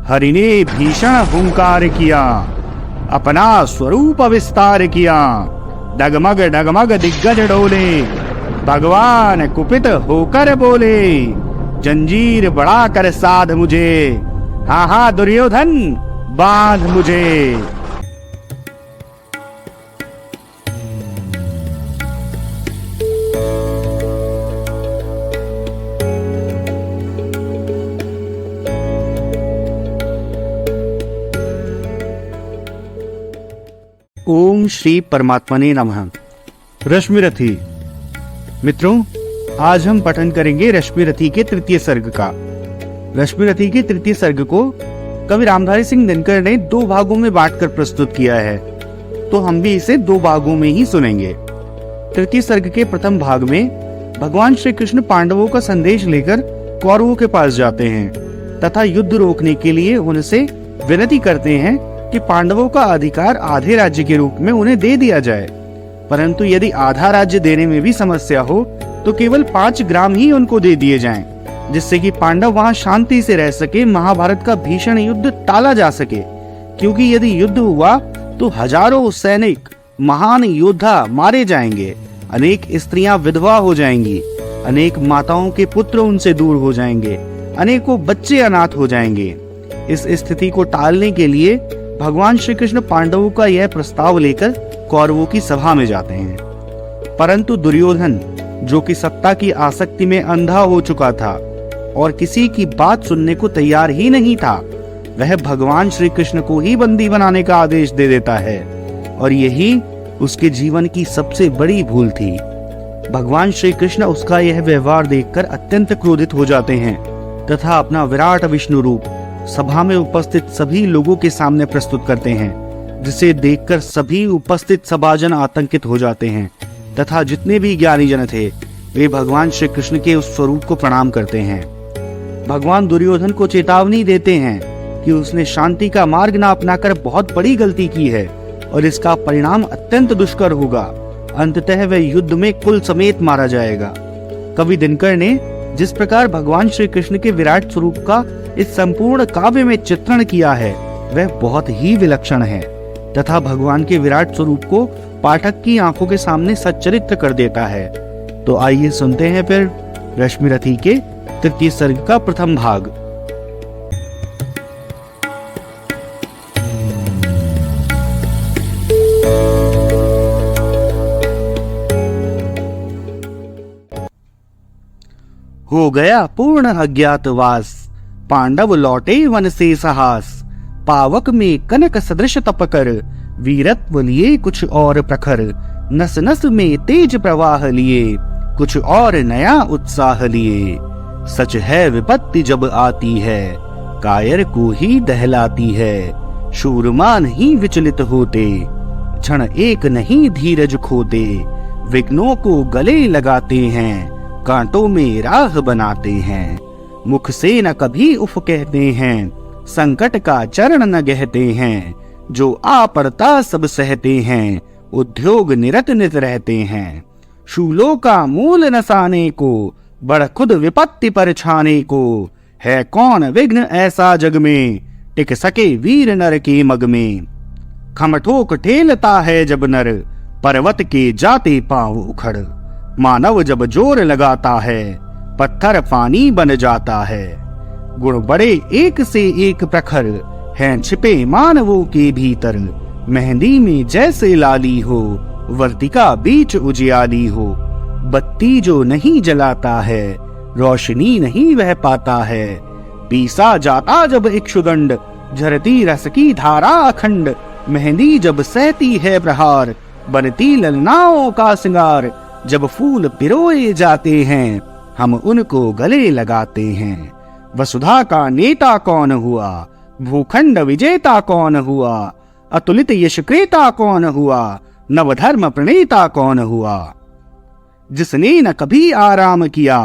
हरि ने भीषण हुंकार किया, अपना स्वरूप विस्तार किया। डगमग डगमग दिग्गज डोले, भगवान कुपित होकर बोले, जंजीर बढ़ा कर साध मुझे, हा हा दुर्योधन बांध मुझे। ओम श्री परमात्मने नमः। रश्मिरथी। मित्रों, आज हम पठन करेंगे रश्मिरथी के तृतीय सर्ग का। रश्मिरथी के तृतीय सर्ग को कवि रामधारी सिंह दिनकर ने 2 भागों में बांटकर प्रस्तुत किया है, तो हम भी इसे 2 भागों में ही सुनेंगे। तृतीय सर्ग के प्रथम भाग में भगवान श्री कृष्ण पांडवों का संदेश लेकर कौरवों के पास जाते हैं तथा युद्ध रोकने के लिए उनसे विनती करते हैं कि पांडवों का अधिकार आधे राज्य के रूप में उन्हें दे दिया जाए, परंतु यदि आधा राज्य देने में भी समस्या हो तो केवल 5 ग्राम ही उनको दे दिए जाएं, जिससे कि पांडव वहां शांति से रह सके, महाभारत का भीषण युद्ध टाला जा सके। क्योंकि यदि युद्ध हुआ तो हजारों सैनिक, महान योद्धा मारे जाएंगे, अनेक स्त्रियां विधवा हो जाएंगी, अनेक माताओं के पुत्र उनसे दूर हो जाएंगे, अनेकों बच्चे अनाथ हो जाएंगे। इस स्थिति को टालने के लिए भगवान श्री कृष्ण पांडवों का यह प्रस्ताव लेकर कौरवों की सभा में जाते हैं, परंतु दुर्योधन, जो कि सत्ता की आसक्ति में अंधा हो चुका था और किसी की बात सुनने को तैयार ही नहीं था, वह भगवान श्री कृष्ण को ही बंदी बनाने का आदेश दे देता है, और यही उसके जीवन की सबसे बड़ी भूल थी। भगवान श्री कृष्ण उसका यह व्यवहार देखकर अत्यंत क्रोधित हो जाते हैं तथा अपना विराट विष्णु रूप सभा में उपस्थित सभी लोगों के सामने प्रस्तुत करते हैं, जिसे देखकर सभी उपस्थित सभाजन आतंकित हो जाते हैं तथा जितने भी ज्ञानी जन थे वे भगवान श्री कृष्ण के उस स्वरूप को प्रणाम करते हैं। भगवान दुर्योधन को चेतावनी देते हैं कि उसने शांति का मार्ग न अपनाकर बहुत बड़ी गलती की है और इसका परिणाम अत्यंत दुष्कर होगा। अंततः वह युद्ध में कुल समेत मारा जाएगा। कवि दिनकर ने जिस प्रकार भगवान श्री कृष्ण के विराट स्वरूप का इस संपूर्ण काव्य में चित्रण किया है वह बहुत ही विलक्षण है तथा भगवान के विराट स्वरूप को पाठक की आंखों के सामने सच्चरित्र कर देता है। तो आइए सुनते हैं फिर रश्मिरथी के तृतीय सर्ग का प्रथम भाग। हो गया पूर्ण अज्ञातवास, पांडव लौटे वन से साहस। पावक में कनक सदृश तपकर, वीरत्व लिए कुछ और प्रखर। नस नस में तेज प्रवाह लिए, कुछ और नया उत्साह लिए। सच है विपत्ति जब आती है, कायर को ही दहलाती है। शूरमा नहीं विचलित होते, क्षण एक नहीं धीरज खोते। विघ्नों को गले लगाते हैं, कांटों में राह बनाते हैं। मुख से न कभी उफ कहते हैं, संकट का चरण न गहते हैं। जो आ पड़ता सब सहते हैं, उद्योग निरत नित रहते हैं। शूलों का मूल नसाने को, बड़ खुद विपत्ति पर छाने को। है कौन विघ्न ऐसा जग में, टिक सके वीर नर के मग में। खमठोक ठेलता है जब नर, पर्वत के जाते पांव उखड़। मानव जब जोर लगाता है, पत्थर पानी बन जाता है। गुण बड़े एक से एक प्रखर, हैं छिपे मानवों के भीतर। मेहंदी में जैसे लाली हो, वर्तिका बीच उजियाली हो। बत्ती जो नहीं जलाता है, रोशनी नहीं वह पाता है। पीसा जाता जब इक्षुदंड, झरती रस की धारा अखंड। मेहंदी जब सहती है प्रहार, बनती ललनाओं का सिंगार। जब फूल पिरोए जाते हैं, हम उनको गले लगाते हैं। वसुधा का नेता कौन हुआ, भूखंड विजेता कौन हुआ। अतुलित यश क्रेता कौन हुआ, नवधर्म प्रणेता कौन हुआ। जिसने न कभी आराम किया,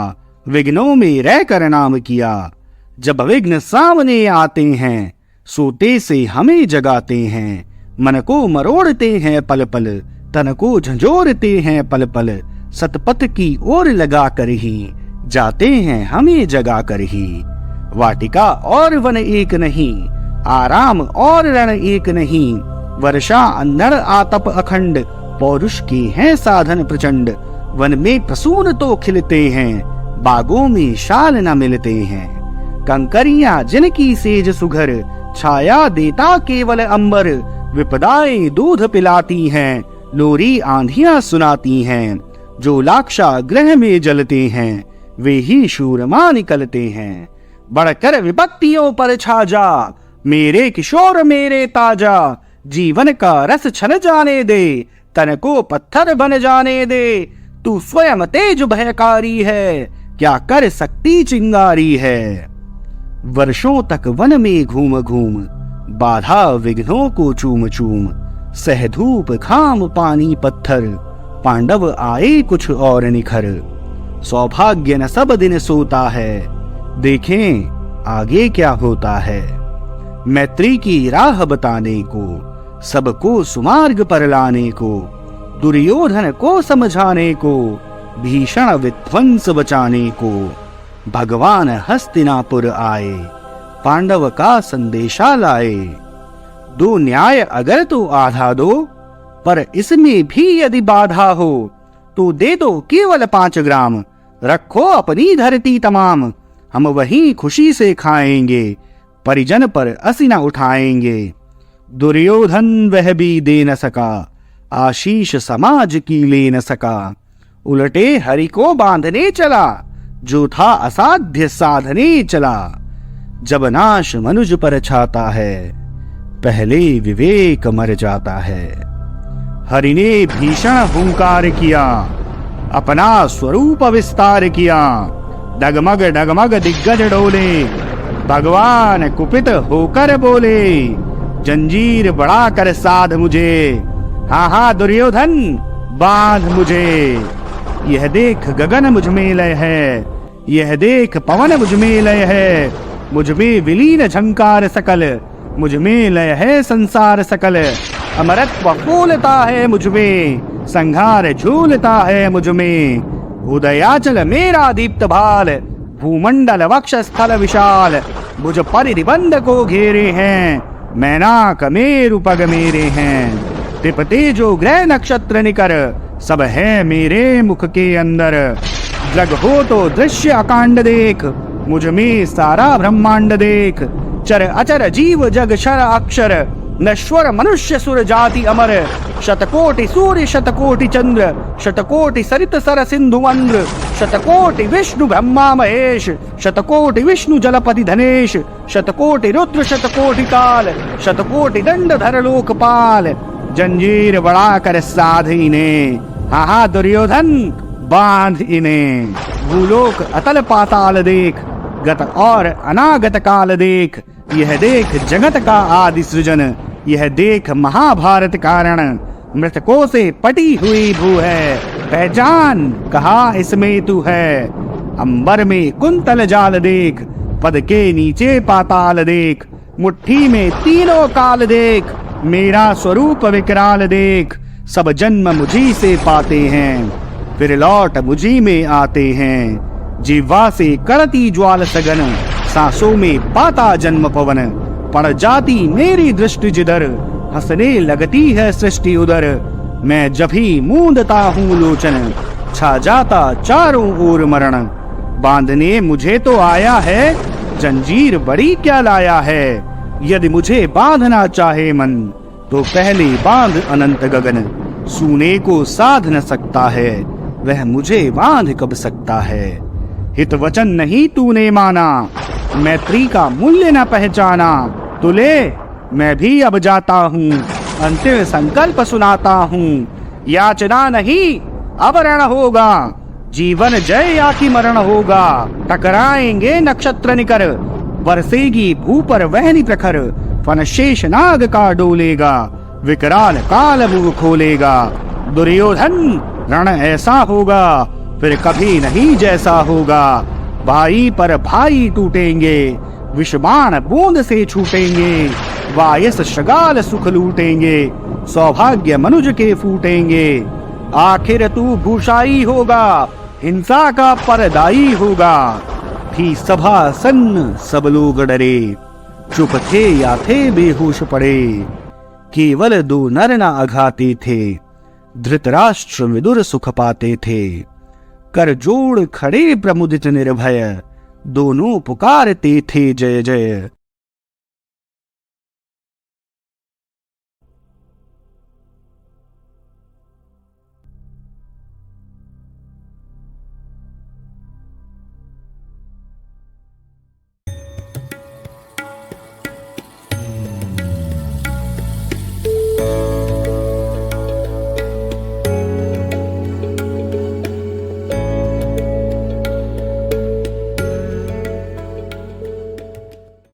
विघ्नों में रहकर नाम किया। जब विघ्न सामने आते हैं, सोते से हमें जगाते हैं। मन को मरोड़ते हैं पल पल, तन को झंझोरते हैं पल पल। सतपथ की ओर लगा कर ही, जाते हैं हमें जगा कर ही। वाटिका और वन एक नहीं, आराम और रण एक नहीं। वर्षा अंधड़ आतप अखंड, पौरुष के हैं साधन प्रचंड। वन में प्रसून तो खिलते हैं, बागों में शाल न मिलते हैं। कंकरियां जिनकी सेज सुघर, छाया देता केवल अंबर। विपदाएं दूध पिलाती हैं, लोरी आंधियां सुनाती हैं। जो लाक्षा ग्रह में जलते हैं, वे ही शूरमा निकलते हैं। बढ़कर विपत्तियों पर छा जा, मेरे किशोर मेरे ताजा। जीवन का रस छन जाने दे, तन को पत्थर बन जाने दे। तू स्वयं तेज भयकारी है, क्या कर सकती चिंगारी है। वर्षों तक वन में घूम घूम, बाधा विघ्नों को चूम चूम। सह धूप घाम पानी पत्थर, पांडव आए कुछ और निखर। सौभाग्य न सब दिन सोता है, देखें आगे क्या होता है। मैत्री की राह बताने को, सबको सुमार्ग पर लाने को। दुर्योधन को समझाने को, भीषण विध्वंस बचाने को। भगवान हस्तिनापुर आए, पांडव का संदेशा लाए। दो न्याय अगर तो आधा दो, पर इसमें भी यदि बाधा हो तो दे दो केवल 5 ग्राम। रखो अपनी धरती तमाम, हम वहीं खुशी से खाएंगे। परिजन पर असीना उठाएंगे। दुर्योधन वह भी दे न सका, आशीष समाज की ले न सका। उलटे हरि को बांधने चला, जो था असाध्य साधने चला। जब नाश मनुज पर छाता है, पहले विवेक मर जाता है। हरि ने भीषण हुंकार किया, अपना स्वरूप विस्तार किया। डगमग डगमग दिग्गज डोले, भगवान कुपित होकर बोले। जंजीर बढ़ाकर साध मुझे, हाँ हाँ दुर्योधन बांध मुझे। यह देख गगन मुझ में लय है, यह देख पवन मुझ में लय है। मुझ में विलीन झंकार सकल, मुझ में लय है संसार सकल। अमरत्व फूलता है मुझ में, संहार झूलता है मुझ में। उदयाचल मेरा दीप्त भाल, भूमंडल वक्ष स्थल विशाल। मुझ परिबंध को घेरे हैं, मैनाक मेरु पग मेरे हैं। तिपते जो ग्रह नक्षत्र निकर, सब है मेरे मुख के अंदर। जग हो तो दृश्य अकांड देख, मुझ में सारा ब्रह्मांड देख। चर अचर जीव जग शर अक्षर, नश्वर मनुष्य सुर जाति अमर। शतकोटि सूर्य शतकोटि चंद्र, शतकोटि सरित सर सिंधु अंध्र। शतकोटि विष्णु ब्रह्मा महेश, शतकोटि विष्णु जलपति धनेश। शतकोटि रुद्र शतकोटि काल, शतकोटि दंडधर लोकपाल। जंजीर बढ़ाकर साध इन्हें, हाँ हाँ दुर्योधन बांध इन्हें। भूलोक अतल पाताल देख, गत और अनागत काल देख। यह देख जगत का आदि सृजन, यह देख महाभारत कारण। मृतकों से पटी हुई भू है, पहचान कहा इसमें तू है। अंबर में कुंतल जाल देख, पद के नीचे पाताल देख। मुट्ठी में तीनों काल देख, मेरा स्वरूप विकराल देख। सब जन्म मुझी से पाते हैं, फिर लौट मुझी में आते हैं। जीवा से करती ज्वाल सगन, सांसों में पाता जन्म पवन। पड़ जाती मेरी दृष्टि जिधर, हंसने लगती है सृष्टि उधर। मैं जब ही मूंदता हूँ लोचन, छा जाता चारों ओर मरण। बांधने मुझे तो आया है, जंजीर बड़ी क्या लाया है। यदि मुझे बांधना चाहे मन, तो पहले बांध अनंत गगन। सूने को साध न सकता है, वह मुझे बांध कब सकता है। हित वचन नहीं तूने माना, मैत्री का मूल्य न पहचाना। तो ले मैं भी अब जाता हूँ, अंतिम संकल्प सुनाता हूँ। याचना नहीं अब रण होगा, जीवन जय या कि मरण होगा। टकराएंगे नक्षत्र निकर, बरसेगी भू पर वहनी प्रखर। फन शेष नाग का डोलेगा, विकराल काल मुंह खोलेगा। दुर्योधन रण ऐसा होगा, फिर कभी नहीं जैसा होगा। भाई पर भाई टूटेंगे, विषबाण बूंद से छूटेंगे। वायस शगाल सुख लूटेंगे, सौभाग्य मनुज के फूटेंगे। आखिर तू भूषाई होगा, हिंसा का परदाई होगा। उठी सभा सन्न, सब लोग डरे, चुप थे या थे बेहोश पड़े। केवल 2 नर न अघाते थे, धृतराष्ट्र विदुर सुख पाते थे। कर जोड़ खड़े प्रमुदित निर्भय, दोनों पुकारते थे जय जय।